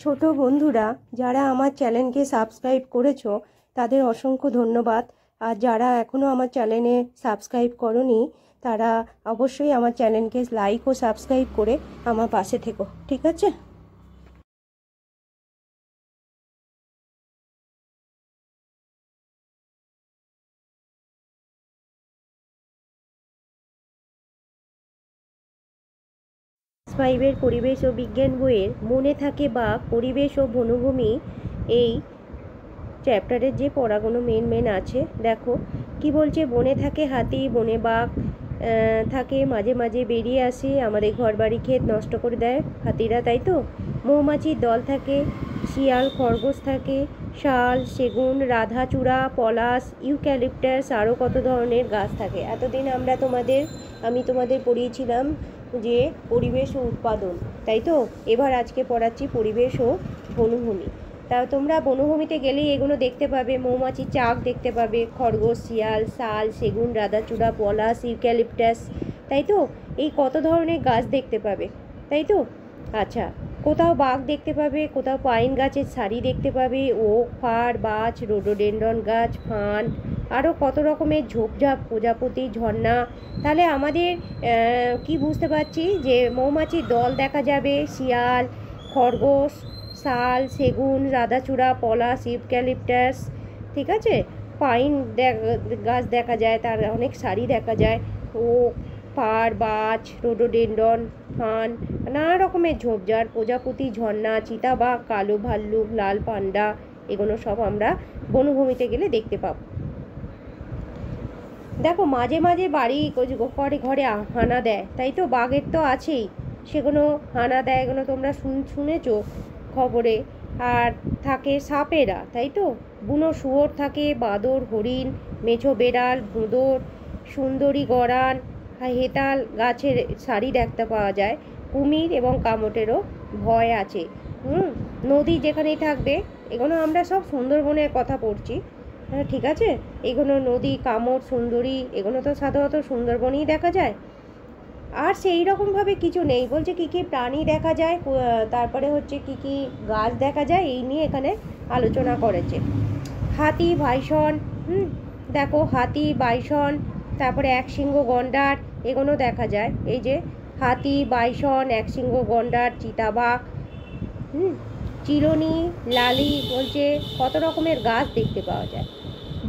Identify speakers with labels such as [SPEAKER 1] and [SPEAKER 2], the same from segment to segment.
[SPEAKER 1] ছোট বন্ধুরা যারা আমার চ্যানেলকে সাবস্ক্রাইব করেছো তাদের অসংখ্য ধন্যবাদ। আর যারা এখনও আমার চ্যানেলে সাবস্ক্রাইব করোনি তারা অবশ্যই আমার চ্যানেলকে লাইক ও সাবস্ক্রাইব করে আমার পাশে থেকো, ঠিক আছে? ফাইভের পরিবেশ ও বিজ্ঞান বইয়ের মনে থাকে বা পরিবেশ ও বনভূমি এই চ্যাপ্টারের যে পড়াগুলো মেন আছে, দেখো কি বলছে। বনে থাকে হাতি, বনে বাঘ থাকে, মাঝে মাঝে বেরিয়ে আসে, আমাদের ঘর বাড়ি ক্ষেত নষ্ট করে দেয় হাতিরা, তাই তো। মৌমাছির দল থাকে, শিয়াল খরগোশ থাকে, শাল, সেগুন, রাধাচূড়া, পলাশ, ইউক্যালিপটাস, আরও কত ধরনের গাছ থাকে। এতদিন আমি তোমাদের পড়িয়েছিলাম যে পরিবেশ ও উৎপাদন, তাই তো। এবার আজকে পড়াচ্ছি পরিবেশ ও বনভূমি। তা তোমরা বনভূমিতে গেলেই এগুলো দেখতে পাবে। মৌমাছির চাক দেখতে পাবে, খরগোশ, শিয়াল, শাল, সেগুন, রাধাচূড়া, পলাশ, ইউক্যালিপটাস, তাই তো। এই কত ধরনের গাছ দেখতে পাবে, তাই তো। আচ্ছা, কোথাও বাঘ দেখতে পাবে, কোথাও পাইন গাছের সারি দেখতে পাবে, ওক, ফার, বাজ, রোডোডেনড্রন গাছ, ফান, আরও কত রকমের ঝোপঝাপ, প্রজাপতি, ঝর্ণা। তাহলে আমাদের কি বুঝতে পারছি যে মৌমাছির দল দেখা যাবে, শিয়াল, খরগোশ, শাল, সেগুন, রাধাচূড়া, পলাশ, ইউক্যালিপটাস, ঠিক আছে। পাইন গাছ দেখা যায়, তার অনেক সারি দেখা যায়, ওক, ফার, বাজ, রোডোডেনড্রন, ফান, নানা রকমের ঝোপঝাড়, প্রজাপতি, ঝর্ণা, চিতাবাঘ, কালো ভাল্লুক, লাল পান্ডা, এগুলো সব আমরা বনভূমিতে গেলে দেখতে পাবো। দেখো মাঝে মাঝে বাড়ি ঘরে হানা দেয়, তাই তো। বাঘের তো আছেই, সেগুলো হানা দেয়, এগুলো তোমরা শুনেছো খবরে। আর থাকে সাপেরা, তাই তো। বুনো শুয়োর থাকে, বাঁদর, হরিণ, মেছো বেড়াল, ভোঁদর, সুন্দরী গরান, হেতাল গাছের সারি দেখতে পাওয়া যায়। কুমির এবং কামটেরও ভয় আছে। নদী যেখানেই থাকবে, এগুলো আমরা সব সুন্দরবনের কথা পড়ছি, হ্যাঁ ঠিক আছে। এগুলো নদী, কামট, সুন্দরী, এগুলো তো সাধারণত সুন্দরবনেই দেখা যায়। আর সেই রকমভাবে কিছু নেই। বলছে কী কী প্রাণী দেখা যায়, তারপরে হচ্ছে কী কী গাছ দেখা যায়, এই নিয়ে এখানে আলোচনা করেছে। হাতি, বাইসন, দেখো হাতি, বাইসন, তারপরে একশৃঙ্গ গন্ডার, এগুলো দেখা যায়। এই যে হাতি, বাইসন, একশৃঙ্গ গন্ডার, চিতাবাঘ, চিরুনি, লালি, বলছে কত রকমের গাছ দেখতে পাওয়া যায়।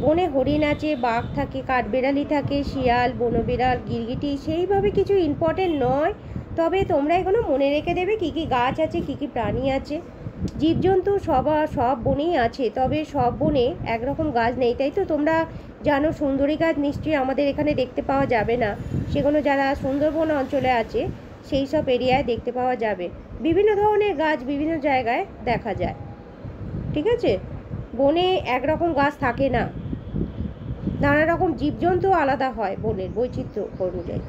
[SPEAKER 1] বনে হরিণ আছে, বাঘ থাকে, কাঠবেড়ালি থাকে, শিয়াল, বনবিড়াল, গিরগিটি, সেইভাবে কিছু ইম্পর্টেন্ট নয়, তবে তোমরা এগুলো মনে রেখে দেবে কী কী গাছ আছে, কী কী প্রাণী আছে। জীবজন্তু সব বনেই আছে, তবে সব বনে একরকম গাছ নেই, তাই তো। তোমরা জানো সুন্দরী গাছ নিশ্চয়ই আমাদের এখানে দেখতে পাওয়া যাবে না, সেগুলো যারা সুন্দরবন অঞ্চলে আছে সেই সব এরিয়ায় দেখতে পাওয়া যাবে। বিভিন্ন ধরনের গাছ বিভিন্ন জায়গায় দেখা যায়, ঠিক আছে। বনে একরকম গাছ থাকে না, নানা রকম জীবজন্তু আলাদা হয় বনের বৈচিত্র্য অনুযায়ী।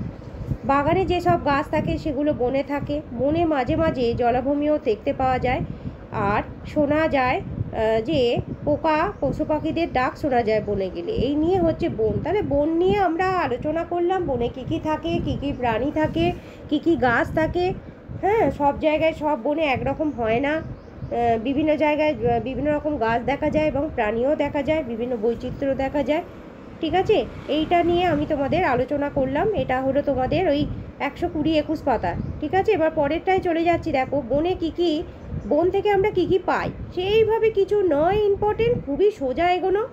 [SPEAKER 1] বাগানে যেসব গাছ থাকে সেগুলো বনে থাকে। বনে মাঝে মাঝে জলাভূমিও দেখতে পাওয়া যায়, আর শোনা যায় যে পোকা, পশু পাখিদের ডাক শোনা যায় বনে গেলে। এই নিয়ে হচ্ছে বন। তাহলে বন নিয়ে আমরা আলোচনা করলাম, বনে কী কী থাকে, কী কী প্রাণী থাকে, কী কী গাছ থাকে। হ্যাঁ, সব জায়গায় সব বনে একরকম হয় না, বিভিন্ন জায়গায় বিভিন্ন রকম গাছ দেখা যায় এবং প্রাণীও দেখা যায়, বিভিন্ন বৈচিত্র্য দেখা যায়, ঠিক আছে। এইটা নিয়ে আমি তোমাদের আলোচনা করলাম। এটা হলো তোমাদের ওই 120-21 পাতা, ঠিক আছে। এবার পরেরটায় চলে যাচ্ছি। দেখো বনে কী কী, বন থেকে আমরা কী কী পাই, সেইভাবে কিছু নয় ইম্পর্টেন্ট, খুবই সোজা এগোনো,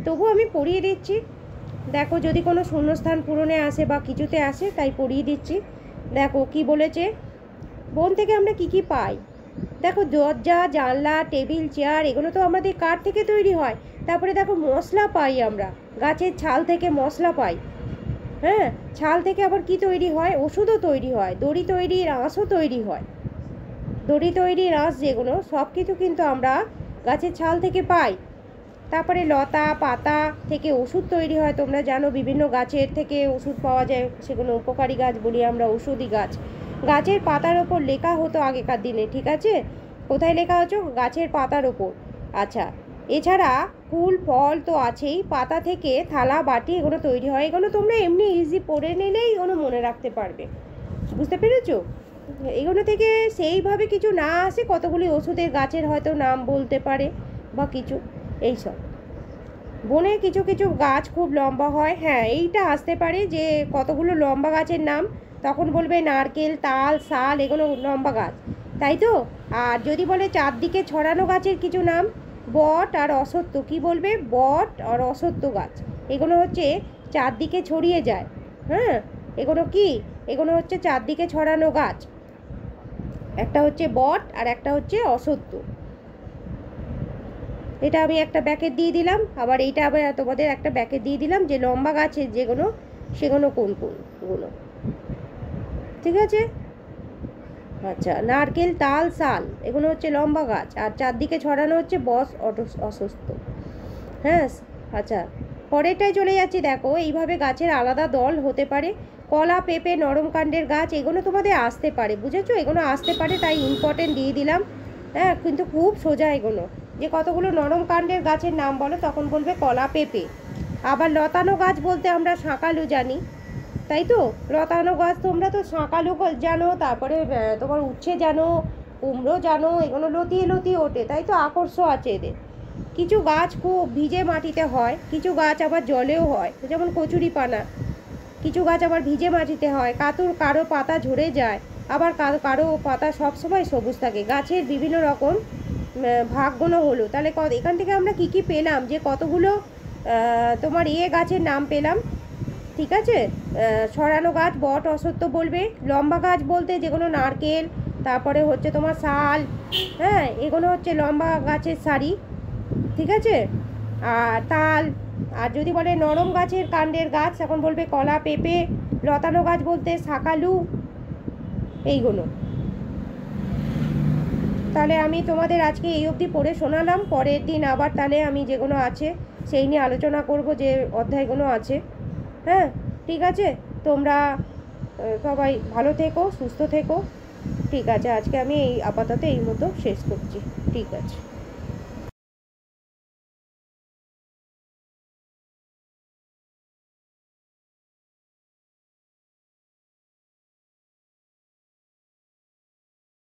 [SPEAKER 1] তবু আমি পড়িয়ে দিচ্ছি। দেখো যদি কোনো শূন্যস্থান পূরণে আসে বা কিছুতে আসে, তাই পড়িয়ে দিচ্ছি। দেখো কি বলেছে, বন থেকে আমরা কী কী পাই। দেখো দরজা, জানলা, টেবিল, চেয়ার, এগুলো তো আমাদের কাঠ থেকে তৈরি হয়। তারপরে দেখো মশলা পাই আমরা, গাছের ছাল থেকে মশলা পাই। হ্যাঁ, ছাল থেকে আবার কি তৈরি হয়, ওষুধও তৈরি হয়, দড়ি তৈরির আঁশও তৈরি হয়। দড়ি তৈরির আঁশ যেগুলো সব কিছু কিন্তু আমরা গাছের ছাল থেকে পাই। তারপরে লতা পাতা থেকে ওষুধ তৈরি হয়, তোমরা জানো বিভিন্ন গাছের থেকে ওষুধ পাওয়া যায়, সেগুলো উপকারী গাছ বলি আমরা, ঔষধি গাছ। গাছের পাতার ওপর লেখা হতো আগেকার দিনে, ঠিক আছে। কোথায় লেখা হতো, গাছের পাতার ওপর। আচ্ছা, এছাড়া ফুল ফল তো আছেই, পাতা থেকে থালা বাটি এগুলো তৈরি হয়। এগুলো তোমরা এমনি ইজি পড়ে নিলেই এগুলো মনে রাখতে পারবে, বুঝতে পেরেছো। এগুলো থেকে সেইভাবে কিছু না আসে, কতগুলি ওষুধের গাছের হয়তো নাম বলতে পারে বা কিছু এইসব। বনে কিছু কিছু গাছ খুব লম্বা হয়, হ্যাঁ এইটা আসতে পারে যে কতগুলো লম্বা গাছের নাম, তখন বলবে নারকেল, তাল, শাল, এগুলো লম্বা গাছ, তাই তো। আর যদি বলে চারদিকে ছড়ানো গাছের কিছু নাম, বট আর অশ্বত্থ, কি বলবে, বট আর অশ্বত্থ গাছ, এগুলো হচ্ছে চারদিকে ছড়িয়ে যায়। হ্যাঁ, এগুলো কি, এগুলো হচ্ছে চারদিকে ছড়ানো গাছ, একটা হচ্ছে বট আর একটা হচ্ছে অশ্বত্থ। এটা আমি একটা ব্যাকেট দিয়ে দিলাম, আবার এইটা আবার তোমাদের একটা ব্যাকেট দিয়ে দিলাম যে লম্বা গাছের যেগুলো সেগুলো কোন কোনগুলো, ঠিক আছে। আচ্ছা, নারকেল, তাল, শাল, এগুলো হচ্ছে লম্বা গাছ, আর চারদিকে ছড়ানো হচ্ছে বস অসুস্থ। হ্যাঁ, আচ্ছা পরেরটায় চলে যাচ্ছি। দেখো এইভাবে গাছের আলাদা দল হতে পারে। কলা, পেঁপে, নরম কাণ্ডের গাছ, এগুলো তোমাদের আসতে পারে, বুঝেছো, এগুলো আসতে পারে, তাই ইম্পর্টেন্ট দিয়ে দিলাম। হ্যাঁ, কিন্তু খুব সোজা এগুলো, যে কতগুলো নরম কাণ্ডের গাছের নাম বলো, তখন বলবে কলা, পেঁপে। আবার লতানো গাছ বলতে আমরা শাঁকালু জানি, তাই তো। লতানো গাছ তোমরা তো শাঁকালু জানো, তারপরে তোমার উচ্ছে জানো, কুমড়ো জানো, এগুলো লতিয়ে লতিয়ে ওঠে, তাই তো, আকর্ষ আছে এদের। কিছু গাছ খুব ভিজে মাটিতে হয়, কিছু গাছ আবার জলেও হয়, যেমন কচুরিপানা। কিছু গাছ আবার ভিজে মাটিতে হয়, কারো পাতা ঝরে যায়, আবার কারো পাতা সবসময় সবুজ থাকে। গাছের বিভিন্ন রকম ভাগগুলো হলো, তাহলে এখান থেকে আমরা কি কি পেলাম, যে কতগুলো তোমার গাছের নাম পেলাম, ঠিক আছে। ছড়ানো গাছ বট, অশ্বত্থ বলবে। লম্বা গাছ বলতে যেগুলো নারকেল, তারপরে হচ্ছে তোমার শাল, হ্যাঁ এগুলো হচ্ছে লম্বা গাছের সারি, ঠিক আছে। আর তাল, আর যদি বলে নরম গাছের কাণ্ডের গাছ, তখন বলবে কলা, পেঁপে। লতানো গাছ বলতে শাঁকালু, এইগুলো। তাহলে আমি তোমাদের আজকে এই অবধি পড়ে শোনালাম, পরের দিন আবার তাহলে আমি যেগুলো আছে সেই নিয়ে আলোচনা করব, যে অধ্যায়গুলো আছে। হ্যাঁ, ঠিক আছে। তোমরা সবাই ভালো থেকো, সুস্থ থেকো, ঠিক আছে। আজকে আমি আপাতত এই মতো শেষ করছি, ঠিক আছে।